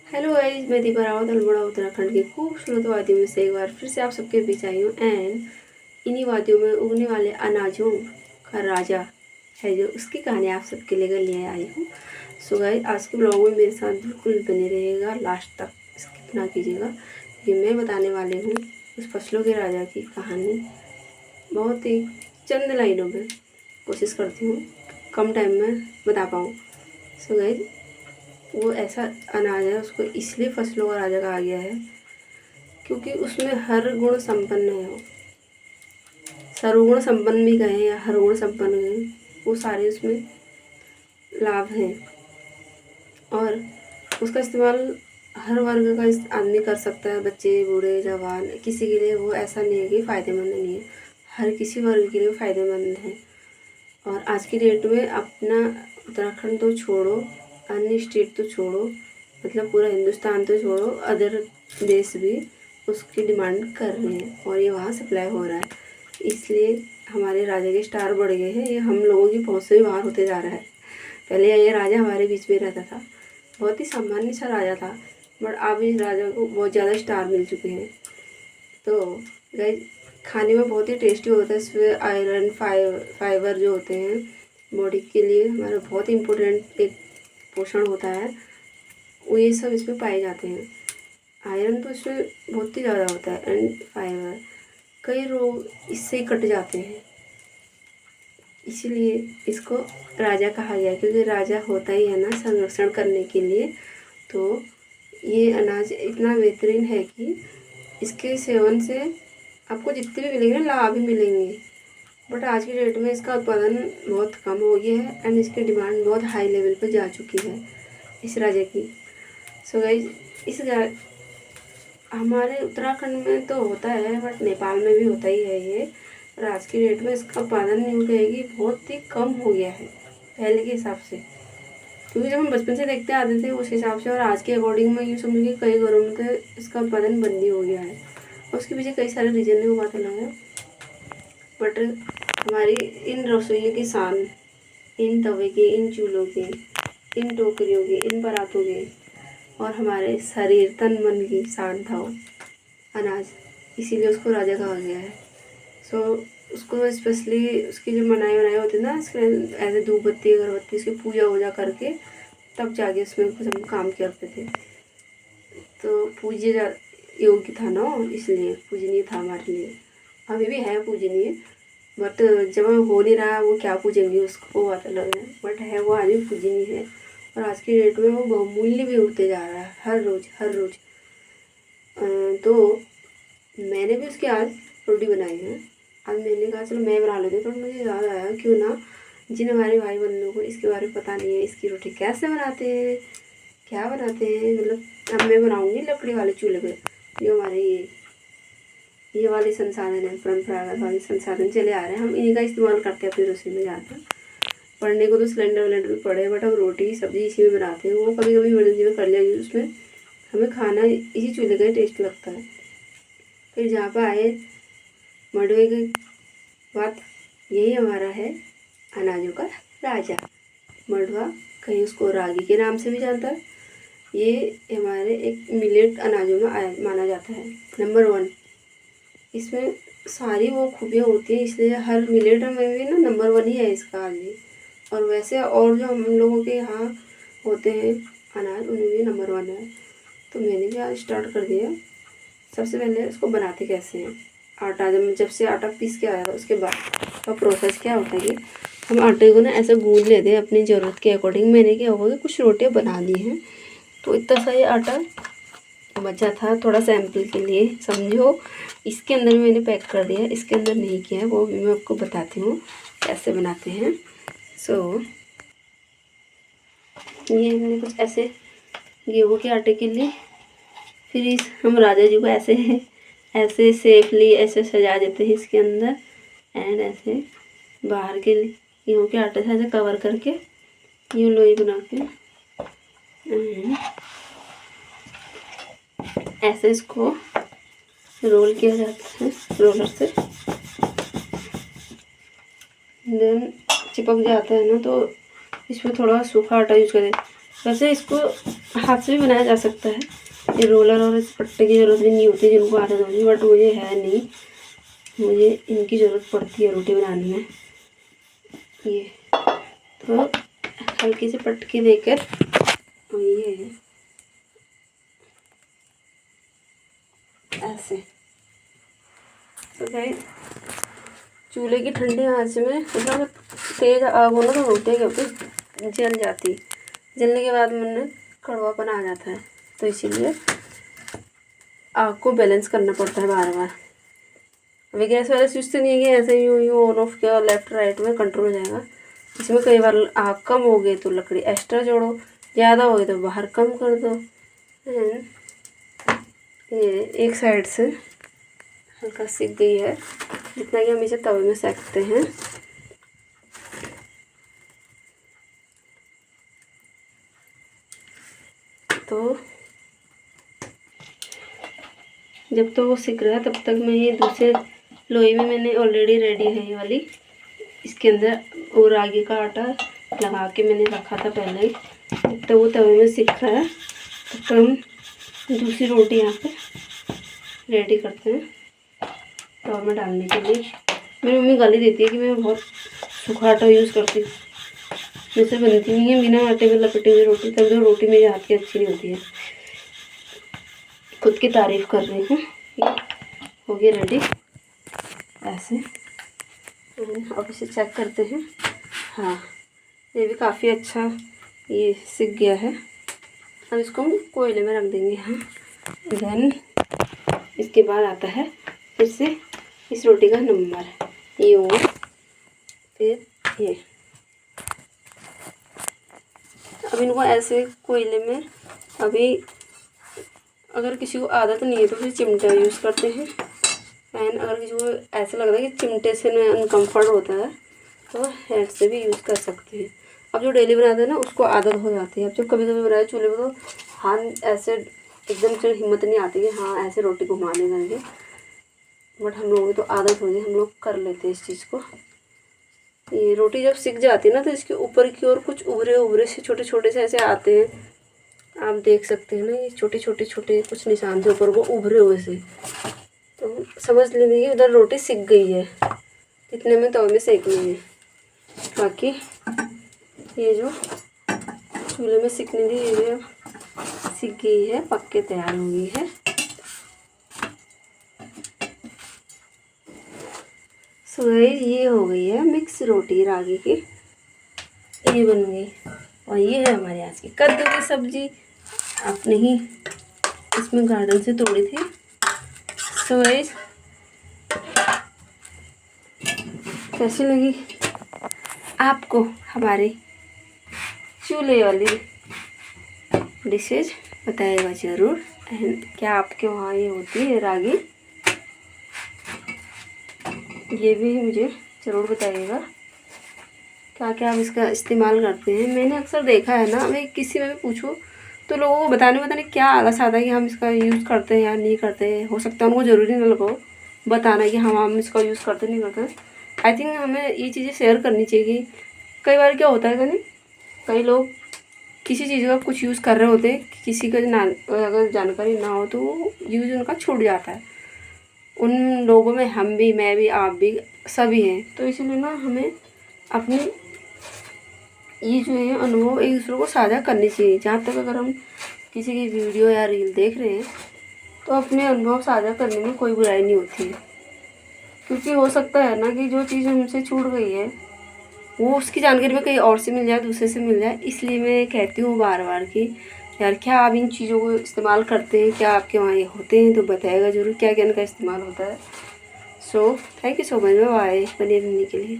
Hello guys, मैं दीपा रावत अल्मोड़ा उत्तराखंड की खूबसूरत वादियों में से एक बार फिर से आप सबके बीच आई हूँ। एंड इन्हीं वादियों में उगने वाले अनाजों का राजा है जो उसकी कहानी आप सबके लिए आई हूँ। सो गाइस, आज के ब्लॉग में मेरे साथ बिल्कुल बने रहिएगा, लास्ट तक स्किप ना कीजिएगा क्योंकि मैं बताने वाली हूँ उस फसलों के राजा की कहानी बहुत ही चंद लाइनों में। कोशिश करती हूँ कम टाइम में बता पाऊँ। सो गाइस, वो ऐसा अनाज है, उसको इसलिए फसलों का राजा कहा गया है क्योंकि उसमें हर गुण संपन्न है। वो सर्वगुण संपन्न भी कहें या हर गुण संपन्न कहें, वो सारे उसमें लाभ हैं और उसका इस्तेमाल हर वर्ग का आदमी कर सकता है। बच्चे, बूढ़े, जवान, किसी के लिए वो ऐसा नहीं है कि फ़ायदेमंद नहीं है। हर किसी वर्ग के लिए फ़ायदेमंद है। और आज की डेट में अपना उत्तराखंड तो छोड़ो, अन्य स्टेट तो छोड़ो, मतलब पूरा हिंदुस्तान तो छोड़ो, अदर देश भी उसकी डिमांड कर रहे हैं और ये वहाँ सप्लाई हो रहा है। इसलिए हमारे राजा के स्टार बढ़ गए हैं। ये हम लोगों की पहुँच से भी बाहर होते जा रहा है। पहले ये राजा हमारे बीच में रहता था, बहुत ही सामान्य सा राजा था, बट अब इस राजा को बहुत ज़्यादा स्टार मिल चुके हैं। तो गाइस, खाने में बहुत ही टेस्टी होता है। इसमें आयरन, फाइबर जो होते हैं बॉडी के लिए हमारा बहुत इम्पोर्टेंट एक पोषण होता है, वो ये सब इसमें पाए जाते हैं। आयरन तो इसमें बहुत ही ज़्यादा होता है एंड फाइबर, कई रोग इससे ही कट जाते हैं। इसीलिए इसको राजा कहा गया क्योंकि राजा होता ही है ना संरक्षण करने के लिए। तो ये अनाज इतना बेहतरीन है कि इसके सेवन से आपको जितने भी मिलेंगे लाभ ही मिलेंगे। बट आज की डेट में इसका उत्पादन बहुत कम हो गया है एंड इसकी डिमांड बहुत हाई लेवल पर जा चुकी है इस राजा की। सो गाइस, हमारे उत्तराखंड में तो होता है बट नेपाल में भी होता ही है ये। और आज की डेट में इसका उत्पादन यूँ कहेगी बहुत ही कम हो गया है पहले के हिसाब से, क्योंकि जब हम बचपन से देखते आते थे उस हिसाब से और आज के अकॉर्डिंग में यूँ समझो कि कई घरों में तो इसका उत्पादन बंद ही हो गया है। उसके पीछे कई सारे रीजन है, वो बात अलग है। बट हमारी इन रसोइयों की शान, इन तवे के, इन चूल्हों के, इन टोकरियों के, इन परातों के और हमारे शरीर तन मन की शान था वो अनाज, इसीलिए उसको राजा कहा गया है। सो उसको स्पेशली उसकी जो मनाई वनाई होती है ना, इसके ऐसे धूप बत्ती अगरबत्ती उसकी पूजा वूजा करके तब जाके उसमें कुछ हम काम करते थे। तो पूज्य योग्य था ना, इसलिए पूजनीय था हमारे लिए। अभी भी है पूजनीय, बट जब हो नहीं रहा वो क्या पूजेंगे उसको, वो बात अलग है। बट है, वो आज भी पूजनीय है और आज की डेट में वो बहुमूल्य भी होते जा रहा है हर रोज़ हर रोज़। तो मैंने भी उसकी आज रोटी बनाई है। आज मैंने कहा चलो मैं बना लेती हूँ, तो मुझे याद आया क्यों ना, जिन हमारे भाई बहनों को इसके बारे में पता नहीं है इसकी रोटी कैसे बनाते हैं, क्या बनाते हैं, मतलब अब मैं बनाऊँगी लकड़ी वाले चूल्हे पे। जो हमारे ये वाले संसाधन है, परंपरागत वाले संसाधन चले आ रहे हैं, हम इन्हीं का इस्तेमाल करते हैं अपनी रसोई में ज़्यादातर। पढ़ने को तो सिलेंडर विलेंडर भी पड़े, बट हम रोटी सब्ज़ी इसी में बनाते हैं। वो कभी कभी इमरजेंसी में कर लिया यूज़, उसमें हमें खाना इसी चूल्हे का ही टेस्ट लगता है। फिर जहाँ पर आए मडवे की बात, यही हमारा है अनाजों का राजा मडवा, कहीं उसको रागी के नाम से भी जानता है। ये हमारे एक मिलेट अनाजों में माना जाता है नंबर 1। इसमें सारी वो खूबियाँ होती हैं, इसलिए हर मिलेट में भी ना नंबर 1 ही है इसका आज भी। और वैसे और जो हम लोगों के यहाँ होते हैं अनाज, उनमें भी नंबर 1 है। तो मैंने भी आज स्टार्ट कर दिया। सबसे पहले इसको बनाते कैसे हैं। आटा जब से आटा पीस के आया था उसके बाद का प्रोसेस क्या होता है कि हम आटे को ना ऐसे गूंद लेते हैं अपनी ज़रूरत के अकॉर्डिंग। मैंने क्या हुआ कि कुछ रोटियां बना ली हैं, तो इतना सा ये आटा बचा था थोड़ा सैंपल के लिए समझो। इसके अंदर मैंने पैक कर दिया, इसके अंदर नहीं किया है, वो भी मैं आपको बताती हूँ कैसे बनाते हैं। सो ये मैंने कुछ ऐसे गेहूँ के आटे के लिए, फिर हम राजा जी को ऐसे सेफली ऐसे सजा देते हैं इसके अंदर एंड ऐसे बाहर के गेहूँ के आटे से ऐसे कवर करके यूँ लोई बना के ऐसे इसको रोल किया जाता है रोलर से। देन चिपक जाता है ना, तो इसमें थोड़ा सूखा आटा यूज करें। वैसे इसको हाथ से भी बनाया जा सकता है। ये रोलर और इस पट्टे की ज़रूरत भी नहीं होती जिनको आदत होती है, बट मुझे है नहीं, मुझे इनकी ज़रूरत पड़ती है रोटी बनाने में। ये तो हल्की सी पटकी देकर ये ऐसे। तो भाई चूल्हे की ठंडे आंच में मतलब तेज आग हो ना तो रोटी क्योंकि जल जाती, जलने के बाद में कड़वापन आ जाता है, तो इसीलिए आग को बैलेंस करना पड़ता है बार बार। अभी गैस वाला स्विच तो नहीं है कि ऐसे यूँ यूँ ऑन ऑफ किया लेफ्ट राइट में कंट्रोल हो जाएगा। इसमें कई बार आग कम हो गई तो लकड़ी एक्स्ट्रा जोड़ो, ज़्यादा हो गई तो बाहर कम कर दो। ये एक साइड से हल्का सिक गई है, जितना कि हम इसे तवे में सेकते हैं। तो जब तो वो सिक रहा है तब तक मैं ये दूसरे लोई में मैंने ऑलरेडी रेडी है ये वाली, इसके अंदर और रागी का आटा लगा के मैंने रखा था पहले ही। जब तक वो तवे में सिक रहा है तब तक हम दूसरी रोटी यहाँ पे रेडी करते हैं तवे में डालने के लिए। मेरी मम्मी गाली देती है कि मैं बहुत सूखा आटा यूज़ करती हूँ, मुझसे बनती नहीं है बिना आटे में लपेटी हुई रोटी, तब तो रोटी मेरे हाथ की अच्छी नहीं होती है। खुद की तारीफ़ कर रही हूँ। हो गया रेडी ऐसे। अब इसे चेक करते हैं। हाँ, ये भी काफ़ी अच्छा ये सिक गया है। अब इसको हम कोयले में रख देंगे। हाँ, देन इसके बाद आता है फिर से इस रोटी का नंबर, ये और फिर ये। अब इनको ऐसे कोयले में, अभी अगर किसी को आदत नहीं है तो फिर चिमटा यूज़ करते हैं। एंड अगर किसी को ऐसा लगता है कि चिमटे से अनकम्फर्ट होता है तो हैंड से भी यूज़ कर सकते हैं। अब जो डेली बनाते हैं ना उसको आदत हो जाती है। अब जब कभी कभी बनाए चूल्हे पर तो हाथ ऐसे एकदम से हिम्मत नहीं आती कि हाँ ऐसे रोटी घुमाने करके, बट हम लोगों की तो आदत होती है, हम लोग कर लेते हैं इस चीज़ को। ये रोटी जब सिक जाती है ना तो इसके ऊपर की ओर कुछ उभरे उभरे से छोटे छोटे से ऐसे आते हैं, आप देख सकते हैं ना, ये छोटे छोटे छोटे कुछ निशान थे ऊपर को उभरे हुए से, तो समझ लेंगे कि उधर रोटी सिक गई है, इतने में तवे में सेकनी है। बाकी ये जो चूल्हे में सिकने दी ये सिक गई है, पक के तैयार हो गई है। सो गाइस ये हो गई है मिक्स रोटी रागी की, ये बन गई। और ये है हमारे आज की कद्दू की सब्जी, आपने ही इसमें गार्डन से तोड़ी थी। सो गाइस कैसी लगी आपको हमारे चूल्हे वाली डिशेज, बताइएगा ज़रूर। एंड क्या आपके वहाँ ये होती है रागी, ये भी मुझे ज़रूर बताइएगा। क्या क्या आप इसका इस्तेमाल करते हैं। मैंने अक्सर देखा है ना, मैं किसी में भी पूछूं तो लोगों को बताने क्या आलस आता है कि हम इसका यूज़ करते हैं या नहीं करते हैं। हो सकता है उनको ज़रूरी ना लगो बताना कि हम इसका यूज़ करते नहीं करते। आई थिंक हमें ये चीज़ें शेयर करनी चाहिए। कई बार क्या होता है नहीं, कई लोग किसी चीज़ का कुछ यूज़ कर रहे होते हैं, किसी का अगर जानकारी ना हो तो वो यूज़ उनका छूट जाता है। उन लोगों में हम भी, मैं भी, आप भी, सभी हैं। तो इसलिए ना हमें अपने ये जो है अनुभव एक दूसरे को साझा करनी चाहिए। जहाँ तक अगर हम किसी की वीडियो या रील देख रहे हैं तो अपने अनुभव साझा करने में कोई बुराई नहीं होती है, क्योंकि हो सकता है ना कि जो चीज़ हमसे छूट गई है वो उसकी जानकारी में कहीं और से मिल जाए, दूसरे से मिल जाए। इसलिए मैं कहती हूँ बार बार कि यार क्या आप इन चीज़ों को इस्तेमाल करते हैं, क्या आपके वहाँ ये होते हैं, तो बताइएगा ज़रूर क्या क्या इनका इस्तेमाल होता है। So thank you so much, bye बने रहने के लिए।